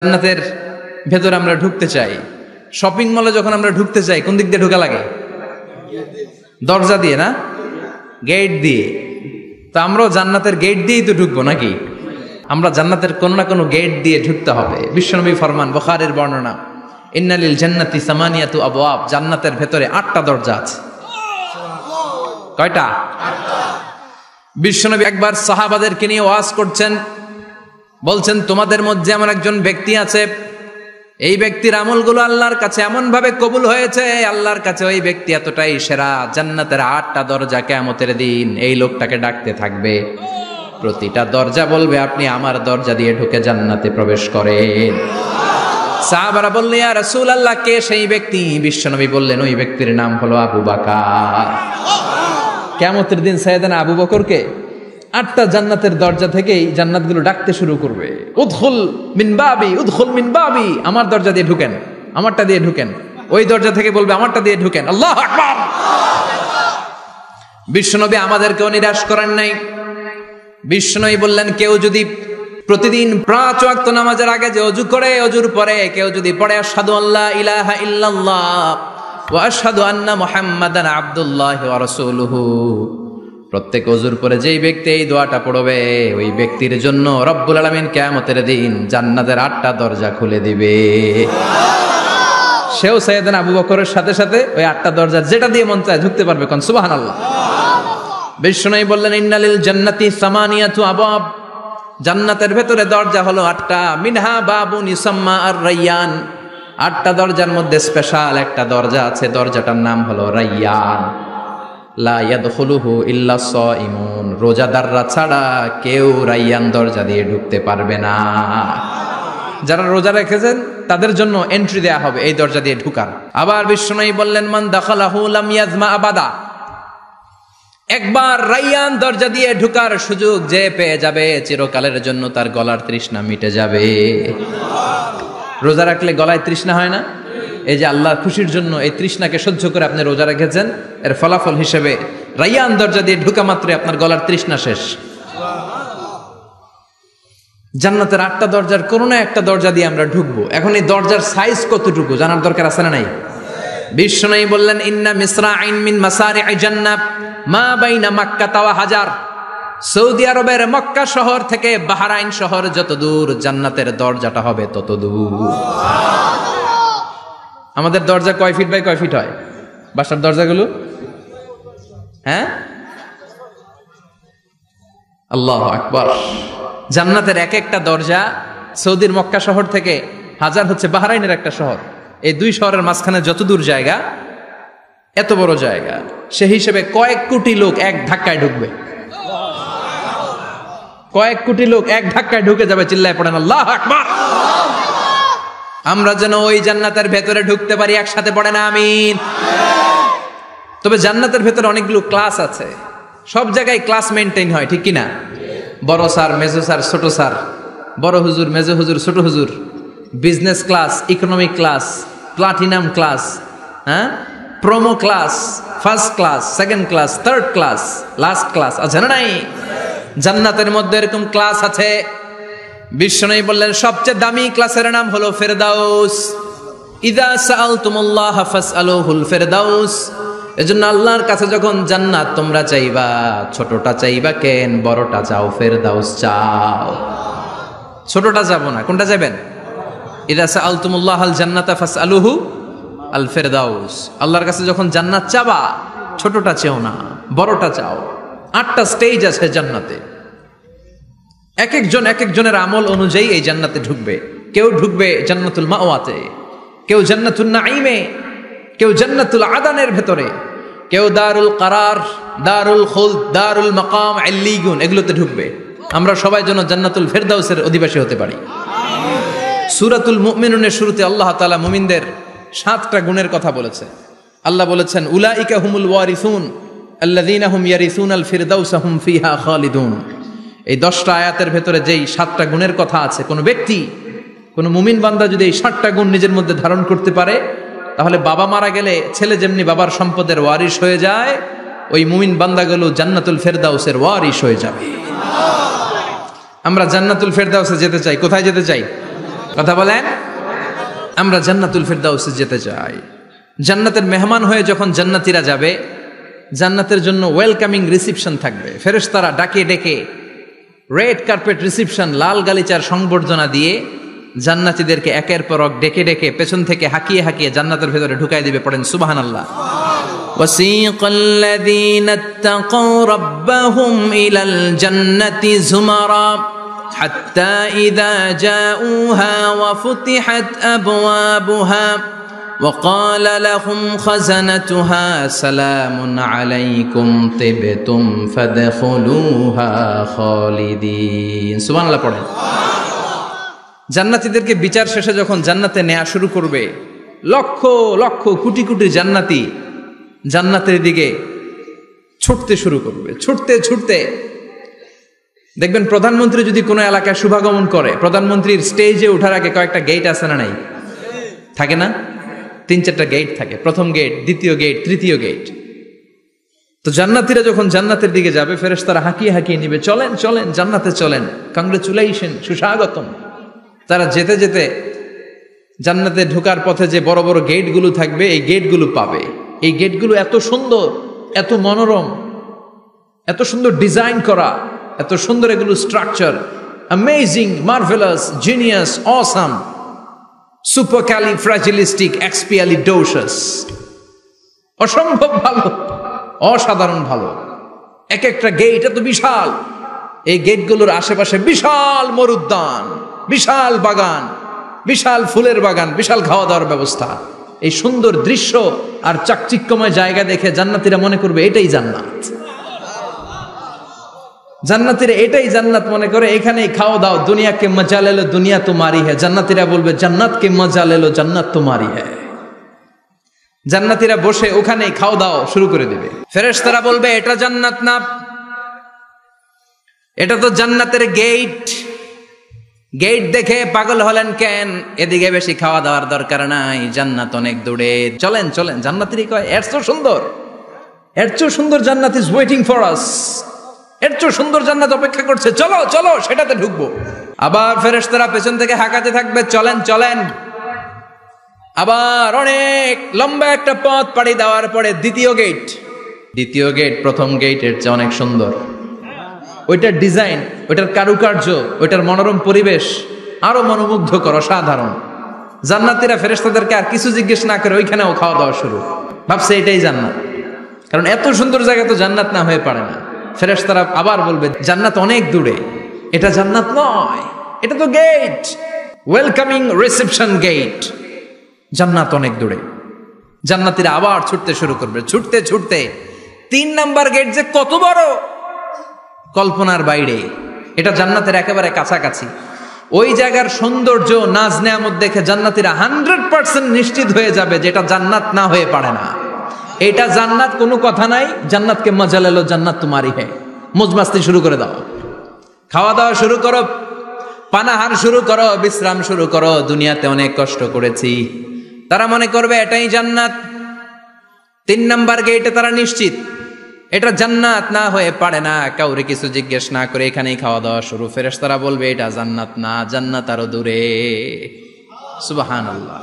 জান্নাতের ভেতরে আমরা ঢুকতে চাই। শপিং মলে যখন আমরা ঢুকতে চাই কোন দিক দিয়ে ঢোকা লাগে? দরজা দিয়ে না, গেট দিয়ে। তো আমরাও জান্নাতের গেট দিয়েই তো ঢুকবো নাকি? আমরা জান্নাতের কোনো না কোনো গেট দিয়ে ঢুকতে হবে। বিশ্বনবী ফরমান, বুখারীর বর্ণনা, ইন্নালিল জান্নাতি সামানিয়াতু আবওয়াব, জান্নাতের ভেতরে 8টা দরজা আছে। কয়টা? বিশ্বনবী একবার সাহাবাদেরকে নিয়ে ওয়াজ করছেন, বলছেন তোমাদের মধ্যে এমন একজন ব্যক্তি আছে, এই ব্যক্তির আমলগুলো আল্লাহর কাছে এমন ভাবে কবুল হয়েছে, আল্লাহর কাছে ওই ব্যক্তি এতটাই সেরা, জান্নাতের 8টা দরজা কিয়ামতের দিন এই লোকটাকে ডাকতে থাকবে। প্রতিটা দরজা বলবে আপনি আমার দরজা দিয়ে ঢুকে জান্নাতে প্রবেশ করেন। সাহাবারা বললেন, ইয়া রাসূলুল্লাহ, কে সেই ব্যক্তি? বিশ্বনবী বললেন, ওই ব্যক্তির নাম হলো আবু বকর। কিয়ামতের দিন সাইয়েদনা আবু বকরকে 8টা জান্নাতের দরজা থেকেই জান্নাতগুলো ডাকতে শুরু করবে, উদখুল মিন বাবি, উদখুল মিন বাবি, আমার দরজা দিয়ে ঢুকেন, আমারটা দিয়ে ঢুকেন। ওই দরজা থেকে বলবে আমারটা দিয়ে ঢুকেন। আল্লাহু আকবার। বিশ্বনবী আমাদেরকেও নিরাশ করেন নাই। বিশ্বনবী বললেন, কেউ যদি প্রতিদিন 5 ওয়াক্ত নামাজের আগে যে ওযু করে, ওযুর পরে কেউ যদি পড়ে আশহাদু আল্লা ইলাহা ইল্লাল্লাহ ওয়া আশহাদু আন্না মুহাম্মাদান আবদুল্লাহি ওয়া রাসূলুহু, প্রত্যেক ওযুর পরে যেই ব্যক্তি এই দোয়াটা পড়বে, ওই ব্যক্তির জন্য রব্বুল আলামিন কিয়ামতের দিন জান্নাতের 8টা দরজা খুলে দিবে। সেও সাইয়েদনা আবু বকরের সাথে সাথে ওই 8টা দরজা যেটা দিয়ে মন চায় ঢুকতে পারবে। কোন সুবহানাল্লাহ। বিশ্বনবী বললেন, ইন্নালিল জান্নাতি সামানিয়াতু আবওয়াব, জান্নাতের ভেতরে দরজা হলো 8টা। মিনহা বাবুন ইউসাম্মা আর-রায়্যান, 8টা দরজার মধ্যে স্পেশাল একটা দরজা আছে, দরজাটার নাম হলো রায়্যান। লা ইয়াদখুলুহু ইল্লা সাইমুন, রোজাদাররা ছাড়া কেউ রায়্যান দরজা দিয়ে ঢুকতে পারবে না। যারা রোজা রেখেছেন তাদের জন্য এন্ট্রি দেয়া হবে এই দরজা দিয়ে ঢুকার। আবার বিশ্বনবী বললেন, মান দাখালাহু লাম ইয়াজমা আবাদা, একবার রায়্যান দরজা দিয়ে ঢুকার সুযোগ যে পেয়ে যাবে, চিরকালের জন্য তার গলার তৃষ্ণা মিটে যাবে। রোজা রাখলে গলায় তৃষ্ণা হয় না? এই যে আল্লাহর খুশির জন্য এই তৃষ্ণাকে সহ্য করে আপনি রোজা রেখেছেন, এর ফলাফল হিসেবে রায়্যান দরজা দিয়ে ঢুকা মাত্রই আপনার গলার তৃষ্ণা শেষ। জান্নাতের 8টা দরজার কোনো না একটা দরজা দিয়ে আমরা ঢুকবো। এখন এই দরজার সাইজ কতটুকু জানার দরকার আছে না নাই? বিশ্বনবী বললেন, ইন্না মিসরাইন মিন মাসারি'i জান্নাত মা বাইনা মাক্কা ওয়া হাজার, সৌদি আরবের মক্কা শহর থেকে বাহরাইন শহর যত দূর, জান্নাতের দরজাটা হবে তত দূর। আমাদের দরজা কয় ফিট বাই কয় ফিট হয়? বাসার দরজাগুলো? হ্যাঁ, আল্লাহু আকবার। জান্নাতের এক একটা দরজা সৌদির মক্কা শহর থেকে হাজার হচ্ছে বাহরাইনের একটা শহর, এই 2 শহরের মাঝখানে যত দূর জায়গা, এত বড় জায়গা, সেই হিসেবে কয়েক কোটি লোক এক ধাক্কায় ঢুকবে। কয়েক কোটি লোক এক ধাক্কায় ঢুকে যাবে। চিল্লায় পড়েন আল্লাহু আকবার। আমরা যেন ওই জান্নাতের ভেতরে ঢুকতে পারি, একসাথে পড়েন আমিন। তবে জান্নাতের ভেতরে অনেকগুলো ক্লাস আছে, সব জায়গায় ক্লাস মেনটেন হয়, ঠিক কিনা? বড় স্যার, মেজো স্যার, ছোট স্যার, বড় হুজুর, মেজো হুজুর, ছোট হুজুর, business class, economic class, platinum class, হ্যাঁ, promo class, first class, second class, third class, last class আছে না নাই? জান্নাতের মধ্যে এরকম ক্লাস আছে। বিশ্বনবী বললেন, সবচেয়ে দামি ক্লাসের নাম হলো ফেরদাউস। ইযা সাআলতুমুল্লাহ ফাসআলুহুল ফেরদাউস, এজন্য আল্লাহর কাছে যখন জান্নাত তোমরা চাইবা, ছোটটা চাইবা কেন, বড়টা চাও, ফেরদাউস চাও। ছোটটা যাব না, কোনটা যাবেন? ইযা সাআলতুমুল্লাহাল জান্নাতা ফাসআলুহু আল ফেরদাউস, আল্লাহর কাছে যখন জান্নাত চাবা, ছোটটা চেও না, বড়টা চাও। 8টা স্টেজ আছে জান্নাতে, এক একজনের আমল অনুযায়ী এই জান্নাতে ঢুকবে। কেউ ঢুকবে জান্নাতুল মাওয়াতে, কেউ জান্নাতুল নাঈমে, কেউ জান্নাতুল আদানের ভেতরে, কেউ দারুল কারার, দারুল খুলদ, দারুল মাকাম, আল্লিগুন, এগুলোতে ঢুকবে। আমরা সবাই যেন জান্নাতুল ফেরদাউসের অধিবাসী হতে পারি। সূরাতুল মুমিনুনের শুরুতে আল্লাহ তাআলা মুমিনদের 7টা গুণের কথা বলেছে। আল্লাহ বলেছেন, উলাইকা হুমুল ওয়ারিসুন আল্লাযীনা হুম ইয়ারিসুনাল ফিরদাউসা হুম ফিহা খালিদুন। এই 10টা আয়াতের ভেতরে যেই 7টা গুণের কথা আছে, কোন ব্যক্তি, কোন মুমিন বান্দা যদি এই 7টা গুণ নিজের মধ্যে ধারণ করতে পারে, তাহলে বাবা মারা গেলে ছেলে যেমনি বাবার সম্পদের ওয়ারিশ হয়ে যায়, ওই মুমিন বান্দাগুলো জান্নাতুল ফেরদাউসের ওয়ারিশ হয়ে যাবে। আমরা জান্নাতুল ফেরদাউসে যেতে চাই। কোথায় যেতে চাই? কথা বলেন। আমরা জান্নাতুল ফিরদাউসে যেতে চাই। জান্নাতের মেহমান হয়ে যখন জান্নাতীরা যাবে, জান্নাতের জন্য ওয়েলকামিং রিসিপশন থাকবে। ফেরেশতারা ডাকে ডেকে রেড কার্পেট রিসিপশন, লাল গালিচার সংবর্ধনা দিয়ে জান্নাতীদেরকে একের পর এক ডেকে ডেকে পেছন থেকে হাঁকিয়ে হাঁকিয়ে জান্নাতের ভেতরে ঢুকাই দিবে। পড়েন সুবহানাল্লাহ। وسيق الذين اتقوا ربهم إلى الجنة زمرا حتى إذا جاءوها وفتحت أبوابها وقال لهم خزنتها سلام عليكم طبتم فادخلوها خالدين سبحان الله পড়েন। জান্নাতীদেরকে বিচার শেষে যখন জান্নাতে নেওয়া শুরু করবে, লক্ষ লক্ষ কোটি কোটি জান্নাতি জান্নাতের দিকে ছুটতে শুরু করবে। ছুটতে ছুটতে দেখবেন প্রধানমন্ত্রী যদি কোনো এলাকায় শুভাগমন করে, প্রধানমন্ত্রীর স্টেজে ওঠার আগে কয়েকটা গেট আছে না নাই? থাকে না? 3-4টা গেট থাকে। প্রথম গেট, দ্বিতীয় গেট, তৃতীয় গেট। তো জান্নাতীরা যখন জান্নাতের দিকে যাবে, ফেরেশতারা হাঁকিয়ে হাঁকিয়ে নিবে, চলেন চলেন জান্নাতে চলেন, কংগ্রেচুলেশন, সুস্বাগতম। তারা যেতে যেতে জান্নাতে ঢোকার পথে যে বড় বড় গেটগুলো থাকবে, এই গেটগুলো পাবে। এই গেটগুলো এত সুন্দর, এত মনোরম, এত সুন্দর ডিজাইন করা, এত সুন্দর এগুলো structure, amazing, marvellous, genius, awesome, supercalifragilisticexpialidocious, অসম্ভব ভালো, অসাধারণ ভালো। এক একটা গেট এত বিশাল। এই গেটগুলোর আশেপাশে বিশাল মরুদ্যান, বিশাল বাগান, বিশাল ফুলের বাগান, বিশাল খাওয়া দাওয়ার ব্যবস্থা। এই সুন্দর দৃশ্য আর চাকচিক্যময় জায়গা দেখে জান্নাতীরা মনে করবে এটাই জান্নাত। জান্নাতীরা এটাই জান্নাত মনে করে, এখানেই খাও দাও, দুনিয়াকে মজা লেলো দুনিয়া তোমারি হ্যায়। জান্নাতীরা বলবে জান্নাতকে মজা লেলো জান্নাত তোমারি হ্যায়। জান্নাতীরা বসে ওখানেই খাও দাও শুরু করে দিবে। ফেরেশতারা বলবে এটা জান্নাত না, এটা তো জান্নাতের গেট। গেট দেখে পাগল হলেন কেন? এদিকে বেশি খাওয়া দাওয়ার দরকার নাই, জান্নাত অনেক দূরে, চলেন চলেন। জান্নাতীরা কয় এর চেয়ে সুন্দর, এর চেয়ে সুন্দর জান্নাত ইজ ওয়েটিং ফর আস, এর চেয়ে সুন্দর জান্নাত অপেক্ষা করছে, চলো চলো সেটাতে ঢুকবো। আবার ফেরেশতারা পেছন থেকে হাঁকাতে থাকবে, চলেন চলেন। আবার অনেক লম্বা একটা পথ পাড়ি দেওয়ার পরে দ্বিতীয় গেট। দ্বিতীয় গেট প্রথম গেটের চেয়ে অনেক সুন্দর। ওইটার ডিজাইন, ওইটার কারুকার্য, ওইটার মনোরম পরিবেশ আরো মনোমুগ্ধকর, অসাধারণ। জান্নাতীরা ফেরেশতাদেরকে আর কিছু জিজ্ঞেস না করে ওইখানেও খাওয়া দাওয়া শুরু। ভাবছে এটাই জান্নাত, কারণ এত সুন্দর জায়গা তো জান্নাত না হয়ে পারে না। ফেরেশতারা আবার বলবে জান্নাত অনেক দূরে, এটা জান্নাত নয়, এটা তো গেট, ওয়েলকামিং রিসেপশন গেট, জান্নাত অনেক দূরে। জান্নাতীরা আবার ছুটতে শুরু করবে। ছুটতে ছুটতে 3 নাম্বার গেট যে কত বড়, কল্পনার বাইরে। এটা জান্নাতের একেবারে কাছাকাছি। ওই জায়গার সৌন্দর্য, নাজ নেয়ামত দেখে জান্নাতীরা 100% নিশ্চিত হয়ে যাবে যে এটা জান্নাত না হয়ে পারে না, এটা জান্নাত, কোনো কথা নাই। জান্নাতকে মজা লেলো জান্নাত তোমারি হ্যায়। মজমাস্তি শুরু করে দাও, খাওয়া দাওয়া শুরু করো, পানাহার শুরু করো, বিশ্রাম শুরু করো। দুনিয়াতে অনেক কষ্ট করেছি। তারা মনে করবে এটাই জান্নাত। 3 নাম্বার গেটে তারা নিশ্চিত এটা জান্নাত না হয়ে পারে না। কাউরে কিছু জিজ্ঞেস না করে এখানেই খাওয়া দাওয়া শুরু। ফেরেশতারা বলবে এটা জান্নাত না, জান্নাত আরো দূরে। সুবহানাল্লাহ।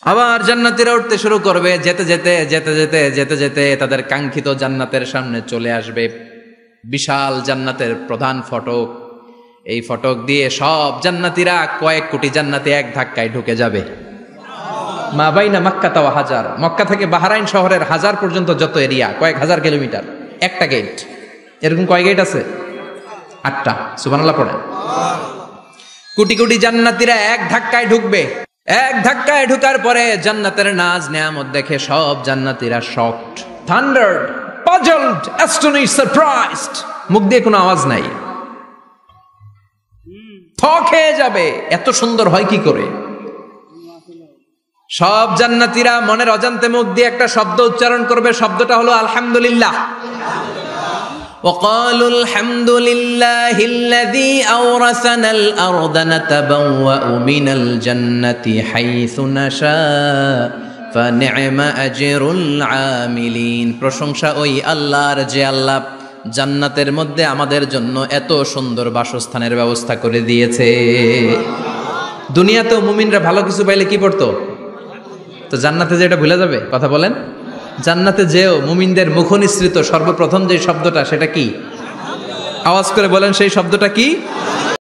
আবার জান্নাতীরা উঠতে শুরু করবে। যেতে যেতে যেতে যেতে যেতে যেতে তাদের কাঙ্ক্ষিত জান্নাতের সামনে চলে আসবে। বিশাল জান্নাতের প্রধান ফটক। এই ফটক দিয়ে সব জান্নাতীরা, কয়েক কোটি জান্নাতি এক ধাক্কায় ঢুকে যাবে। মা বাইনা মক্কা তাওয়া হাজার, মক্কা থেকে বাহরাইন শহরের 1000 পর্যন্ত যত এরিয়া, কয়েক হাজার কিলোমিটার, একটা গেট। এরকম কয় গেট আছে? 8টা। সুবহানাল্লাহ পড়েন। কোটি কোটি জান্নাতীরা এক ধাক্কায় ঢুকবে। এক ধাক্কায় ঢুকার পরে জান্নাতের নাজ নেয়ামত দেখে সব জান্নাতীরা শকড, থান্ডার্ড, পাজলড, অ্যাস্টনিশড, সারপ্রাইজড। মুখ দিয়ে কোনো আওয়াজ নাই, থক হয়ে যাবে। এত সুন্দর হয় কি করে? সব জান্নাতীরা মনের অজান্তে মুখ দিয়ে একটা শব্দ উচ্চারণ করবে। শব্দটা হলো আলহামদুলিল্লাহ। وقالوا الحمد لله الذي أورثنا الأرض نتبوأ من الجنة حيث نشاء فنعم أجر العاملين। প্রশংসা ওই আল্লাহর যে আল্লাহ জান্নাতের মধ্যে আমাদের জন্য এত সুন্দর বাসস্থানের ব্যবস্থা করে দিয়েছে। দুনিয়াতেও মুমিনরা ভালো কিছু পাইলে কি পড়তো? তো জান্নাতে যে এটা ভুলে যাবে? কথা বলেন। জান্নাতে যেও মুমিনদের মুখনিসৃত সর্বপ্রথম যে শব্দটা, সেটা কি? আওয়াজ করে বলেন, সেই শব্দটা কি?